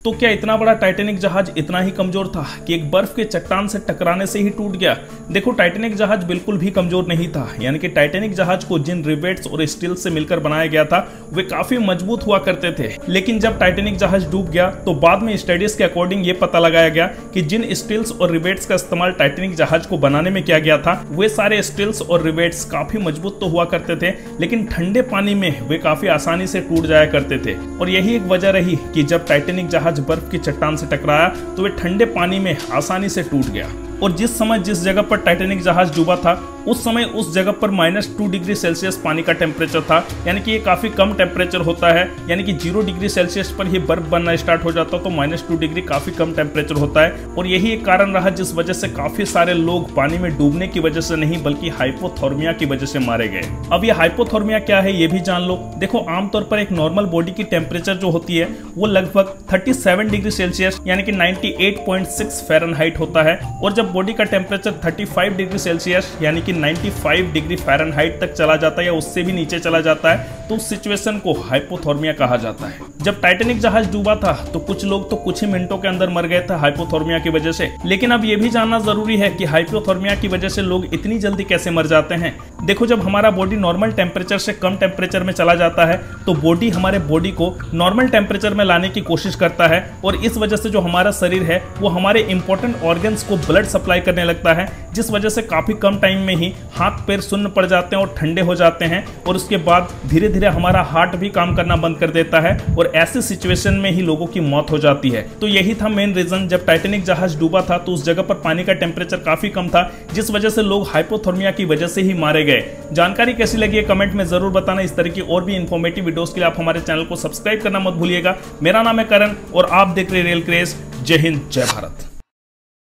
तो क्या इतना बड़ा टाइटैनिक जहाज इतना ही कमजोर था कि एक बर्फ के चट्टान से टकराने से ही टूट गया? देखो, टाइटैनिक जहाज बिल्कुल भी कमजोर नहीं था। यानी कि टाइटैनिक जहाज को जिन रिवेट्स और स्टील से मिलकर बनाया गया था वे काफी मजबूत हुआ करते थे। लेकिन जब टाइटैनिक जहाज डूब गया तो बाद में स्टडीज के अकॉर्डिंग ये पता लगाया गया कि जिन स्टील्स और रिवेट्स का इस्तेमाल टाइटैनिक जहाज को बनाने में किया गया था वे सारे स्टील्स और रिवेट्स काफी मजबूत तो हुआ करते थे, लेकिन ठंडे पानी में वे काफी आसानी से टूट जाया करते थे। और यही एक वजह रही कि जब टाइटैनिक जहाज बर्फ की चट्टान से टकराया तो वे ठंडे पानी में आसानी से टूट गया। और जिस समय जिस जगह पर टाइटैनिक जहाज डूबा था उस समय उस जगह पर -2 डिग्री सेल्सियस पानी का टेम्परेचर था। यानी कि ये काफी कम टेम्परेचर होता है। यानी कि 0 डिग्री सेल्सियस पर ही बर्फ बनना स्टार्ट हो जाता तो -2 डिग्री काफी कम टेम्परेचर होता है। और यही एक कारण रहा जिस वजह से काफी सारे लोग पानी में डूबने की वजह से नहीं बल्कि हाइपोथर्मिया की वजह से मारे गए। अब ये हाइपोथर्मिया क्या है ये भी जान लो। देखो, आमतौर पर एक नॉर्मल बॉडी की टेम्परेचर जो होती है वो लगभग 37 डिग्री सेल्सियस यानी कि 98.6 फ़ारेनहाइट होता है। और जब बॉडी का टेम्परेचर 35 डिग्री सेल्सियस यानी कि 95 डिग्री फ़ारेनहाइट तक चला जाता है या उससे भी नीचे चला जाता है तो उस सिचुएशन को हाइपोथर्मिया कहा जाता है। जब टाइटैनिक जहाज डूबा था तो कुछ लोग तो कुछ ही मिनटों के अंदर मर गए थे हाइपोथर्मिया की वजह से। लेकिन अब ये भी जानना जरूरी है कि हाइपोथर्मिया की वजह से लोग इतनी जल्दी कैसे मर जाते हैं। देखो, जब हमारा बॉडी नॉर्मल टेम्परेचर से कम टेम्परेचर में चला जाता है तो बॉडी हमारे बॉडी को नॉर्मल टेम्परेचर में लाने की कोशिश करता है और इस वजह से जो हमारा शरीर है वो हमारे इंपॉर्टेंट ऑर्गन्स को ब्लड सप्लाई करने लगता है, जिस वजह से काफी कम टाइम में ही हाथ पैर सुन्न पड़ जाते हैं और ठंडे हो जाते हैं। और उसके बाद धीरे धीरे हमारा हार्ट भी काम करना बंद कर देता है और ऐसी सिचुएशन में ही लोगों की मौत हो जाती है। तो यही था मेन रीजन, जब टाइटैनिक जहाज डूबा था तो उस जगह पर पानी का टेम्परेचर काफी कम था जिस वजह से लोग हाइपोथर्मिया की वजह से ही मारे गए। जानकारी कैसी लगी है कमेंट में जरूर बताना। इस तरह की और भी इन्फॉर्मेटिव वीडियोस के लिए आप हमारे चैनल को सब्सक्राइब करना मत भूलिएगा। मेरा नाम है करण और आप देख रहे रियल क्रेज। जय हिंद, जय भारत।